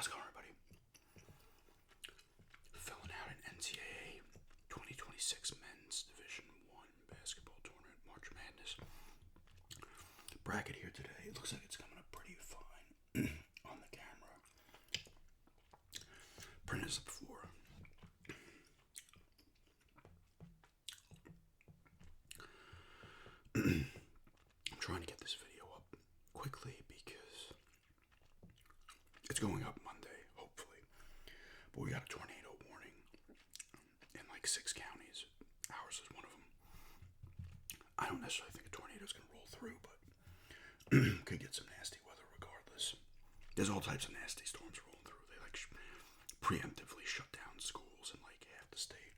How's it going, everybody? Filling out an NCAA 2026 Men's Division I basketball tournament, March Madness bracket here today. It looks like it's coming up pretty fine on the camera. Print is up before. I'm trying to get this video up quickly because it's going up Monday, hopefully. But we got a tornado warning in like 6 counties. Ours is one of them. I don't necessarily think a tornado is going to roll through, but could get some nasty weather regardless. There's all types of nasty storms rolling through. They like preemptively shut down schools in like half the state.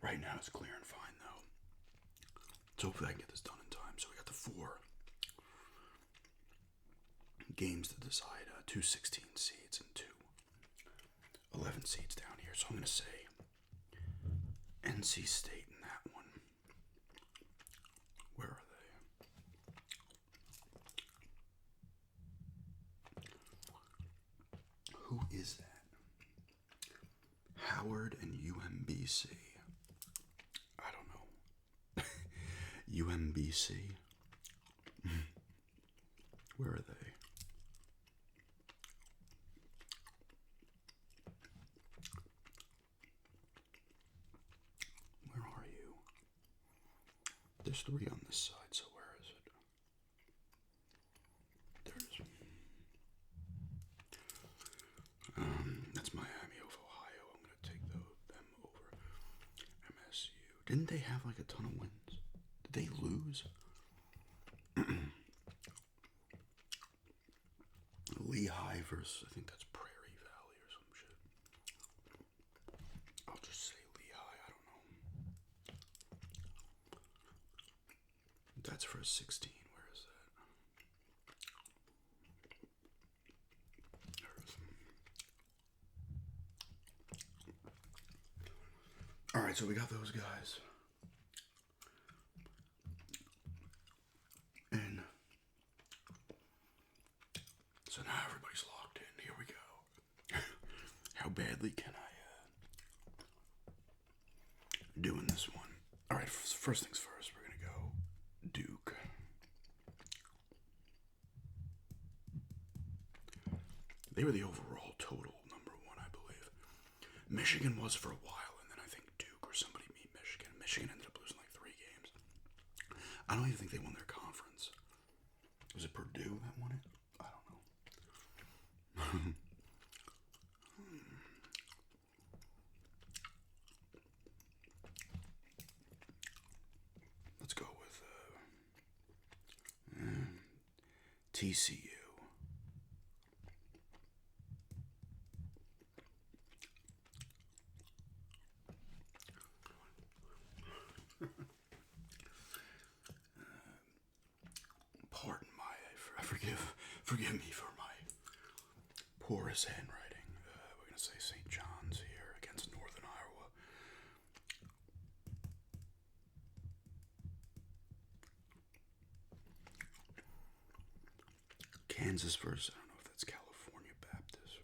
Right now it's clear and fine though. So hopefully I can get this done in time. So we got the 4 games to decide, 2 16 seeds and 2 11 seeds down here. So I'm going to say NC State in that one. Where are they? Who is that? Howard and UMBC. I don't know. UMBC. Where are they? Where are you? There's 3 on this side, so where is it? There it is. That's Miami of Ohio. I'm going to take them over MSU. Didn't they have like a ton of wins? Did they lose? Lehigh versus, I think that's Prairie Valley or some shit. I'll just say Lehigh, I don't know. That's for a 16. Where is that? There it is. Alright, so we got those guys. And so now everybody's locked in. Here we go. How badly can I do in this one? Alright, first things first, we're going to go Duke. They were the overall total number 1, I believe. Michigan was for a while, and then I think Duke or somebody beat Michigan. Michigan ended up losing like 3 games. I don't even think they won their conference. Was it Purdue that won it? I don't know. Let's go with TCU. Pardon forgive me for my porous handwriting. We're going to say St. John's here against Northern Iowa. Kansas versus, I don't know if that's California Baptist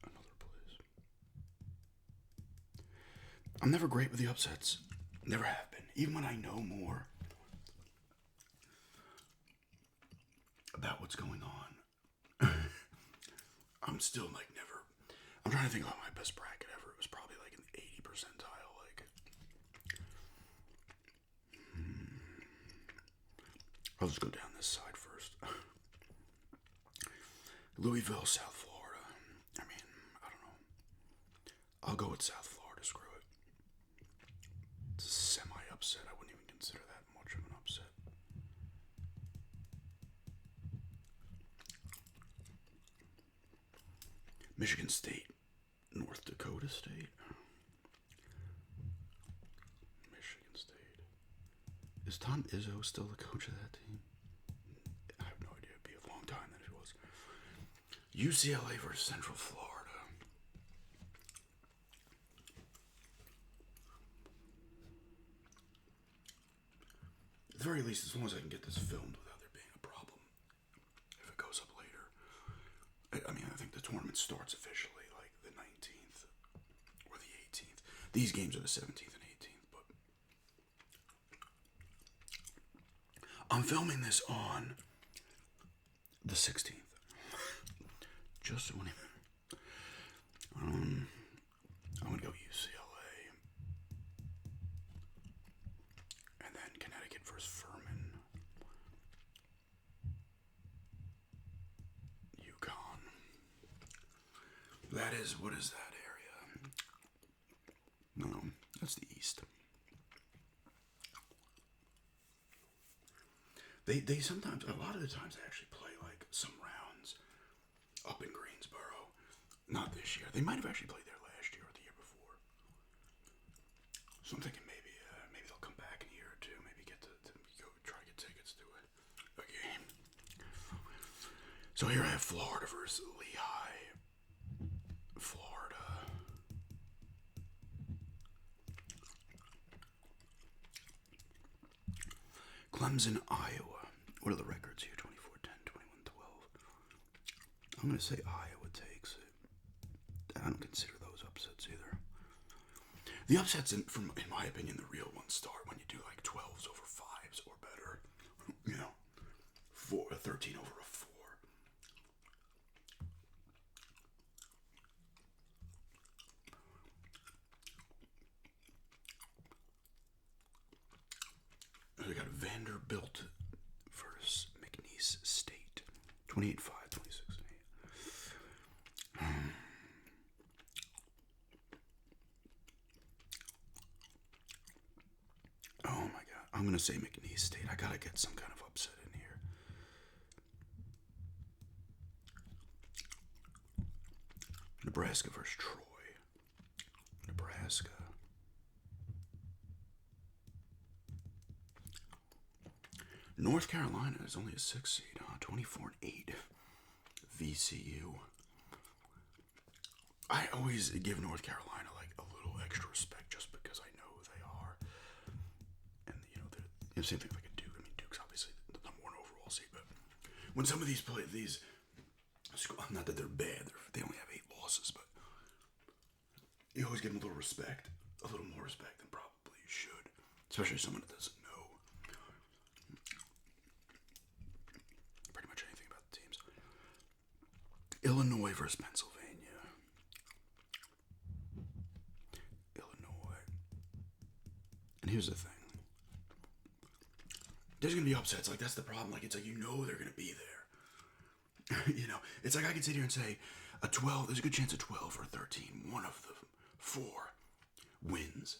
or another place. I'm never great with the upsets. Never have been. Even when I know more about what's going on, I'm still like never. I'm trying to think about my best bracket ever. It was probably like in the 80 percentile. Like, I'll just go down this side first. Louisville, South Florida. I mean, I don't know. I'll go with South Florida. Screw it. It's a semi-upset. I wouldn't even consider that much of an upset. Michigan State, North Dakota State. Michigan State. Is Tom Izzo still the coach of that team? I have no idea. It'd be a long time that it was. UCLA versus Central Florida. At the very least, as long as I can get this filmed without there being a problem, if it goes up later. starts officially like the 19th or the 18th. These games are the 17th and 18th, but I'm filming this on the 16th. Just when I'm gonna go UCLA, and then Connecticut versus Furman, UConn. That is, what is that area? No, that's the East. They sometimes, a lot of the times, they actually play like some rounds up in Greensboro. Not this year. They might have actually played there last year or the year before. So I'm thinking maybe they'll come back in a year or two. Maybe get to go try to get tickets to a game. So here I have Florida versus Lehigh. Florida. Clemson, Iowa. What are the records here? 24-10, 21-12. I'm going to say Iowa takes it. I don't consider those upsets either. The upsets, in my opinion, the real ones start when you do like 12s over 5s or better. You know, 13 over a 4. We got Vanderbilt versus McNeese State. 28-5, 26-8. Oh my god. I'm going to say McNeese State. I got to get some kind of upset in here. Nebraska versus Troy. Nebraska. North Carolina is only a 6 seed, 24-8. VCU. I always give North Carolina like a little extra respect just because I know who they are. And they're same thing like a Duke. I mean, Duke's obviously the number 1 overall seed, but when some of these not that they're bad, they only have 8 losses, but you always give them a little respect, a little more respect than probably you should, especially someone that doesn't know pretty much anything about the teams. Illinois versus Pennsylvania. Illinois. And here's the thing. There's going to be upsets. Like, that's the problem. Like, it's like, they're going to be there. It's like I could sit here and say there's a good chance of 12 or 13. One of the 4 wins.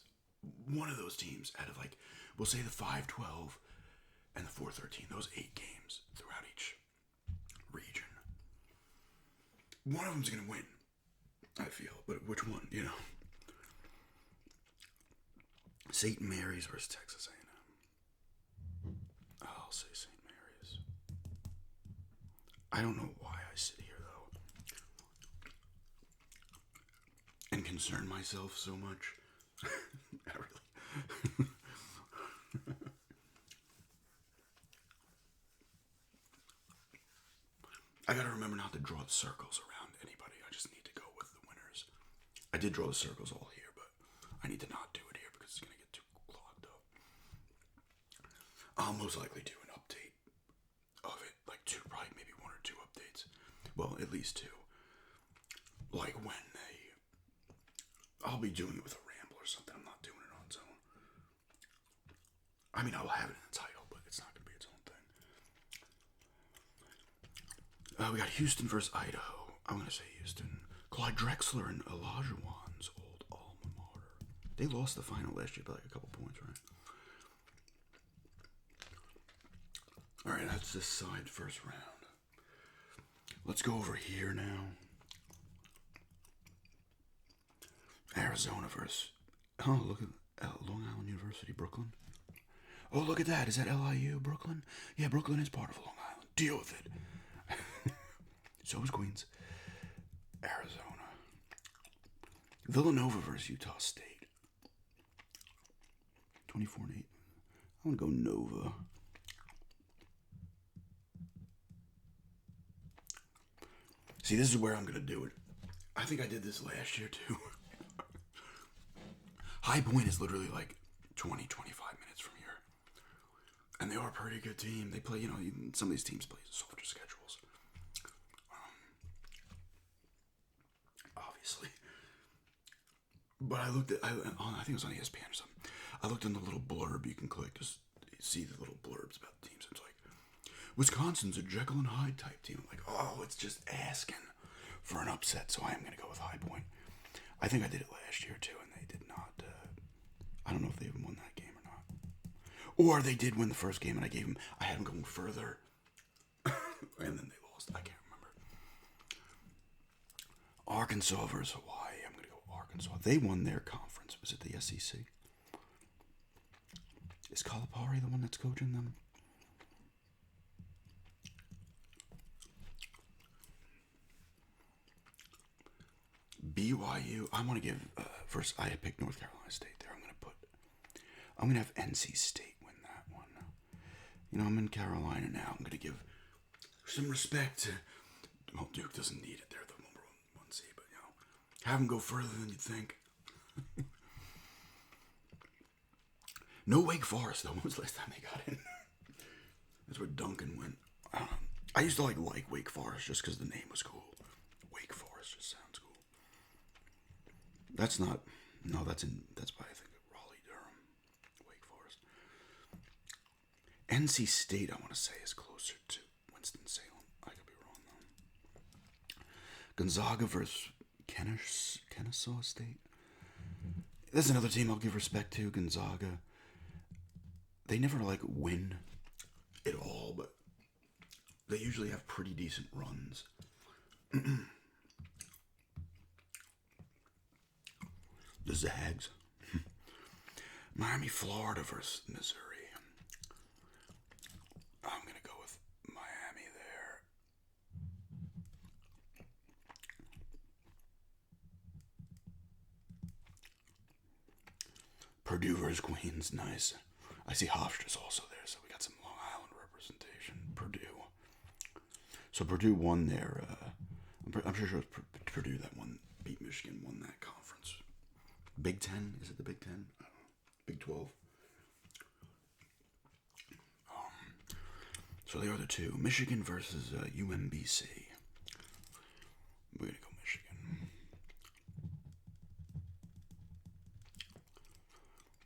One of those teams out of, like, we'll say the 5-12 and the 4-13. Those 8 games throughout each region. One of them's going to win, I feel. But which one, St. Mary's versus Texas A&M. I'll say St. Mary's. I don't know why I sit here, though, and concern myself so much. I really... I gotta remember not to draw the circles around anybody. I just need to go with the winners. I did draw the circles all here, but I need to not do it here because it's gonna get too clogged up. I'll most likely do an update of it, like probably maybe 1 or 2 updates. Well, at least 2. Like when I'll be doing it with a ramble or something. I'm not doing it on its own. I mean, I will have it in the title, but it's not gonna be its own thing. We got Houston versus Idaho. I'm going to say Houston. Clyde Drexler and Olajuwon's old alma mater. They lost the final last year by like a couple points, right? Alright, that's this side first round. Let's go over here now. Arizona versus... Oh, look at Long Island University, Brooklyn. Oh, look at that. Is that LIU, Brooklyn? Yeah, Brooklyn is part of Long Island. Deal with it. So is Queens. Arizona. Villanova versus Utah State. 24-8. I want to go Nova. See, this is where I'm going to do it. I think I did this last year too. High Point is literally like 20, 25 minutes from here. And they are a pretty good team. They play, some of these teams play softer schedules. Obviously. But I looked at, I think it was on ESPN or something. I looked in the little blurb you can click to see the little blurbs about the teams. It's like, Wisconsin's a Jekyll and Hyde type team. I'm like, oh, it's just asking for an upset, so I am going to go with High Point. I think I did it last year too, and they did not. I don't know if they even won that game or not. Or they did win the first game, and I had them going further, and then they lost. I can't remember. Arkansas versus Hawaii. I'm going to go Arkansas. They won their conference. Was it the SEC? Is Calipari the one that's coaching them? BYU. I want to give first. I picked North Carolina State there. I'm gonna have NC State win that one. I'm in Carolina now. I'm gonna give some respect to. Well, Duke doesn't need it. They're the number one seed, but have them go further than you think. No Wake Forest though. When was the last time they got in? That's where Duncan went. I used to like Wake Forest just because the name was cool. Wake Forest just sounds cool. That's not. No, that's by I think Raleigh, Durham, Wake Forest. NC State, I want to say, is closer to Winston-Salem. I could be wrong though. Gonzaga versus Kennesaw State. That's another team I'll give respect to. Gonzaga. They never win at all, but they usually have pretty decent runs. The Zags. Miami, Florida versus Missouri. I'm going to go with Miami there. Purdue versus Queens. Nice. I see Hofstra's also there, so we got some Long Island representation. Purdue. So Purdue won their... I'm sure it was Purdue that beat Michigan, won that conference. Big Ten? Is it the Big Ten? I don't know. Big 12. So they are the two. Michigan versus UMBC. We're going to go Michigan.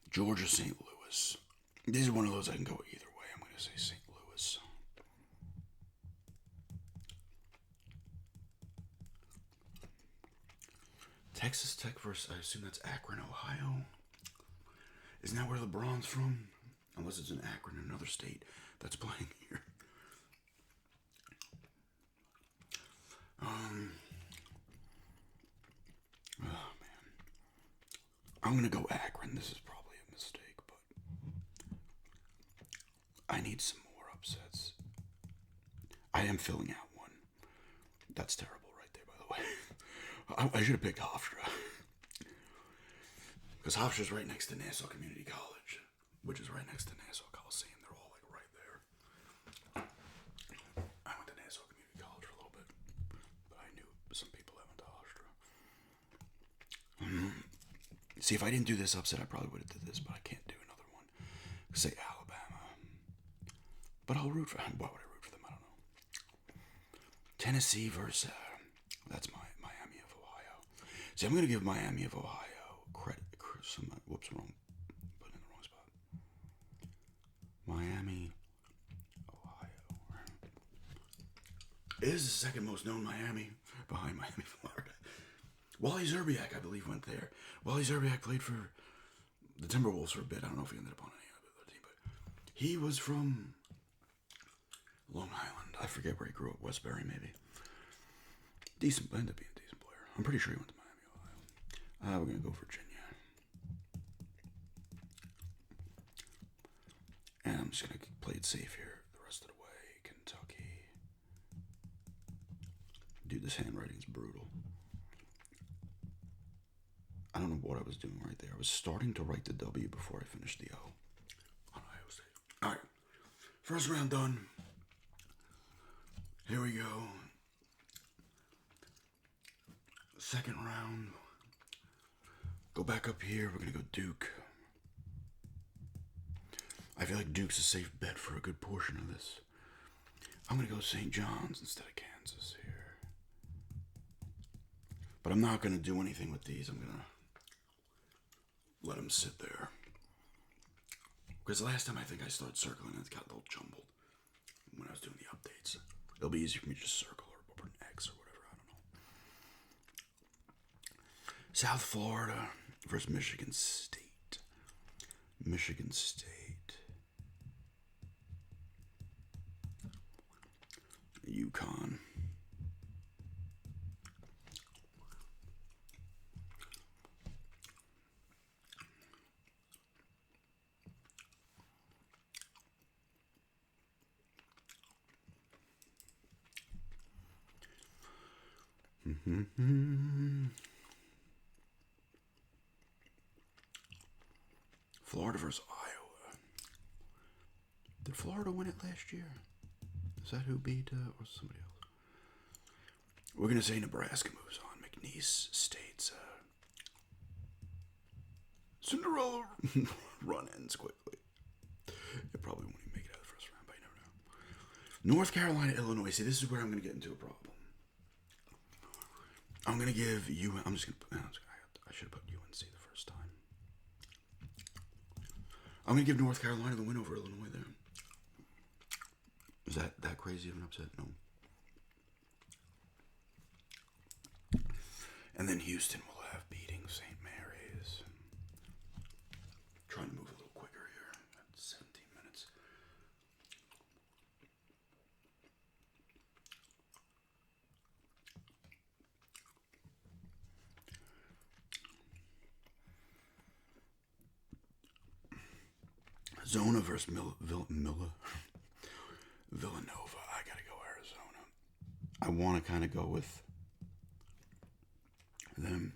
Georgia, St. Louis. This is one of those I can go either way. I'm going to say St. Louis. Texas Tech versus, I assume that's Akron, Ohio. Isn't that where LeBron's from? Unless it's in Akron, another state that's playing here. Oh, man. I'm going to go Akron. This is probably a mistake, but I need some more upsets. I am filling out one. That's terrible right there, by the way. I should have picked Hofstra. Because Hofstra's right next to Nassau Community College, which is right next to Nassau Coliseum. They're all right there. I went to Nassau Community College for a little bit, but I knew some people that went to Hofstra. See, if I didn't do this upset, I probably would have did this, but I can't do another one. Say Alabama. But I'll root for them. Why would I root for them? I don't know. Tennessee versus, that's Miami of Ohio. See, I'm going to give Miami of Ohio credit. Whoops, wrong. Put it in the wrong spot. Miami, Ohio. It is the second most known Miami, behind Miami, Florida. Wally Zerbiak, I believe, went there. Wally Zerbiak played for the Timberwolves for a bit. I don't know if he ended up on any other team, but he was from Long Island. I forget where he grew up. Westbury, maybe. Decent, ended up being a decent player. I'm pretty sure he went to Miami, Ohio. We're going to go Virginia. And I'm just going to play it safe here the rest of the way. Kentucky. Dude, this handwriting's brutal. I don't know what I was doing right there. I was starting to write the W before I finished the O on Ohio State. All right. First round done. Here we go. second round. Go back up here. We're gonna go Duke. I feel like Duke's a safe bet for a good portion of this. I'm gonna go St. John's instead of Kansas here. But I'm not gonna do anything with these. I'm gonna let them sit there. Because last time I think I started circling and it got a little jumbled when I was doing the updates. It'll be easier for me to just circle or put an X or whatever, I don't know. South Florida versus Michigan State. Michigan State. UConn. Florida versus Iowa. Did Florida win it last year? Is that who beat or somebody else? We're gonna say Nebraska moves on. McNeese State's Cinderella run ends quickly. It probably won't even make it out of the first round, but you never know. North Carolina, Illinois. See, this is where I'm gonna get into a problem. I'm gonna give you. I'm just gonna. I should have put UNC the first time. I'm gonna give North Carolina the win over Illinois there. Is that crazy of an upset? No. And then Houston will have beating St. Mary's. Trying to move a little quicker here at 17 minutes. Zona versus Villanova. I gotta go Arizona. I want to kind of go with them,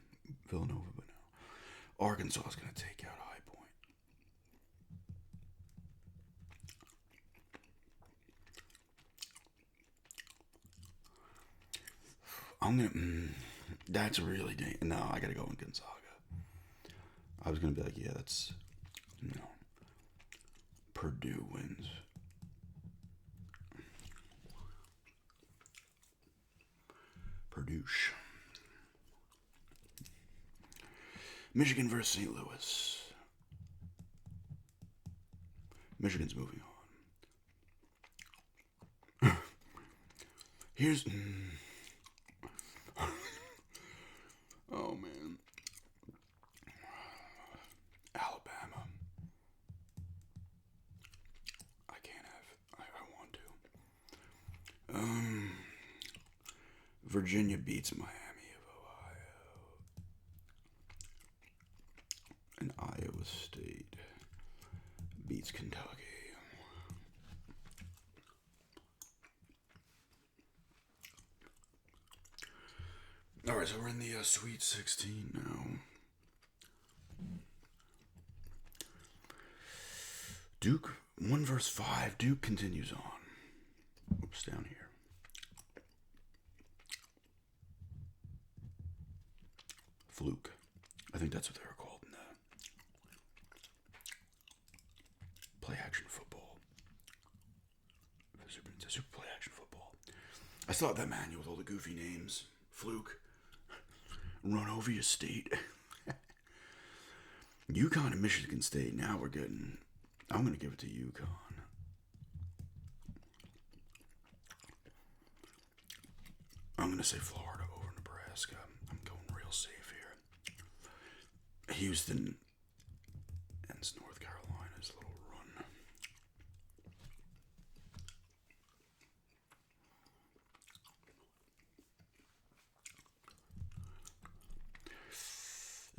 Villanova, but no. Arkansas is going to take out High Point. I'm going to... that's really no, I got to go in Gonzaga. I was going to be like, yeah, that's... No. Purdue wins. Purdue. Michigan versus St. Louis. Michigan's moving on. Here's... oh, man. Alabama. I can't have... I want to. Virginia beats Miami of Ohio. And Iowa State beats Kentucky. Alright, so we're in the Sweet 16 now. Duke, 1 versus 5. Duke continues on. Oops, down here. Fluke. I think that's what they were called in the play action football. Super play action football. I saw that manual with all the goofy names. Fluke. Run over your state. UConn and Michigan State. Now we're getting... I'm going to give it to UConn. I'm going to say Florida over Nebraska. I'm going real safe here. Houston ends North Carolina's little run.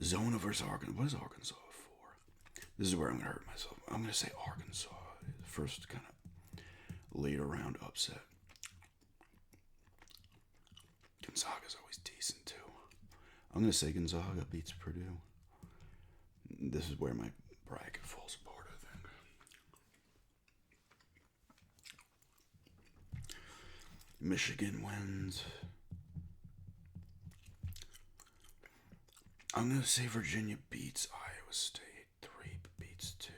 Zona versus Arkansas. What is Arkansas for? This is where I'm going to hurt myself. I'm going to say Arkansas. The first kind of later round upset. Gonzaga's always decent too. I'm going to say Gonzaga beats Purdue. This is where my bracket falls apart, I think. Michigan wins. I'm gonna say Virginia beats Iowa State. 3 beats 2.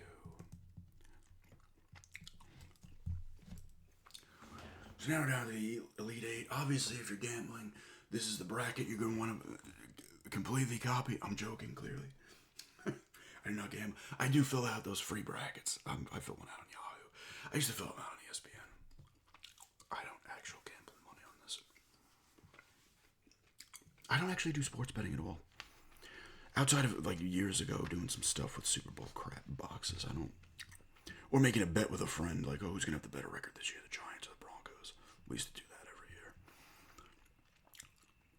So now we're down to the Elite Eight. Obviously, if you're gambling, this is the bracket you're gonna want to completely copy. I'm joking, clearly. I do not gamble. I do fill out those free brackets. I fill one out on Yahoo. I used to fill them out on ESPN. I don't actually gamble money on this. I don't actually do sports betting at all. Outside of like years ago doing some stuff with Super Bowl crap boxes, I don't. Or making a bet with a friend, like, oh, who's going to have the better record this year, the Giants or the Broncos? We used to do that every year.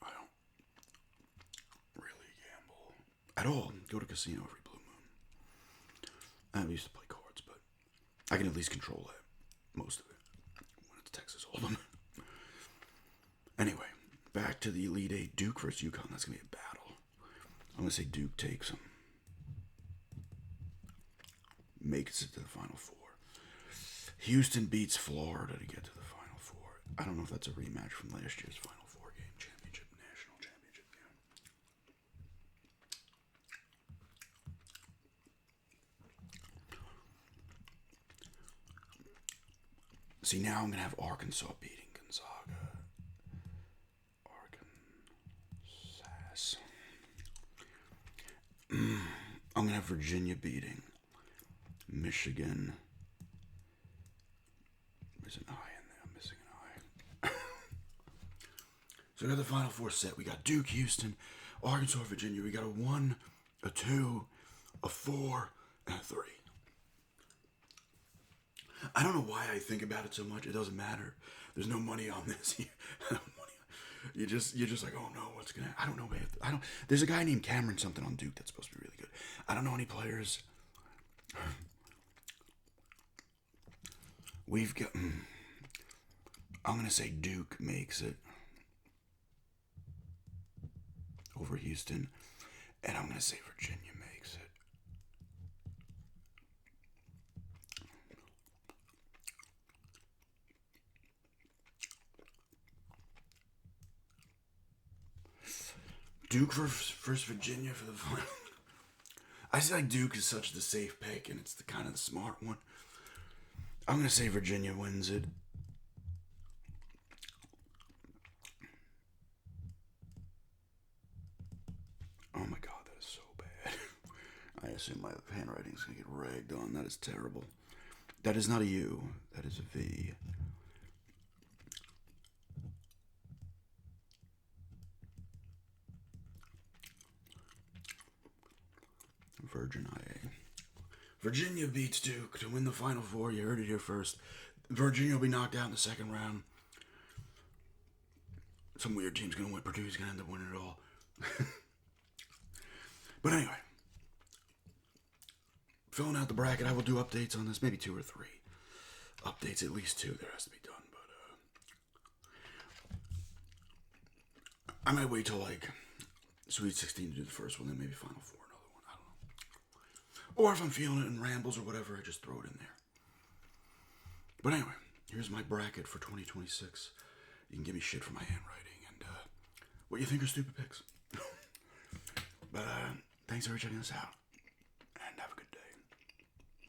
I don't really gamble at all. Go to casino every blue moon. We used to play cards, but I can at least control it. Most of it. When it's Texas Hold'em. Anyway, back to the Elite Eight. Duke versus UConn. That's going to be a battle. I'm going to say Duke takes them. Makes it to the Final Four. Houston beats Florida to get to the Final Four. I don't know if that's a rematch from last year's Final Four game. Championship, national championship game. See, now I'm going to have Arkansas beating Gonzaga. Arkansas. I'm going to have Virginia beating Michigan. There's an I in there. I'm missing an I. So we got the Final Four set. We got Duke, Houston, Arkansas, Virginia. We got a 1, a 2, a 4, and a 3. I don't know why I think about it so much. It doesn't matter. There's no money on this. You're just like, oh no, what's gonna? I don't know. I don't. There's a guy named Cameron something on Duke that's supposed to be really good. I don't know any players. We've got. I'm gonna say Duke makes it over Houston, and I'm gonna say Virginia makes it. Duke versus Virginia for the final. I feel like Duke is such the safe pick, and it's the kind of the smart one. I'm gonna say Virginia wins it. Oh my god, that is so bad. I assume my handwriting's gonna get ragged on. That is terrible. That is not a U. That is a V. Virgin IA. Virginia beats Duke to win the Final Four. You heard it here first. Virginia will be knocked out in the second round. Some weird team's going to win. Purdue's going to end up winning it all. But anyway. Filling out the bracket. I will do updates on this. Maybe 2 or 3. Updates, at least 2. There has to be done. But I might wait till like Sweet 16 to do the first one. Then maybe Final Four. Or if I'm feeling it in rambles or whatever, I just throw it in there. But anyway, here's my bracket for 2026. You can give me shit for my handwriting and what you think are stupid picks. But thanks for checking this out.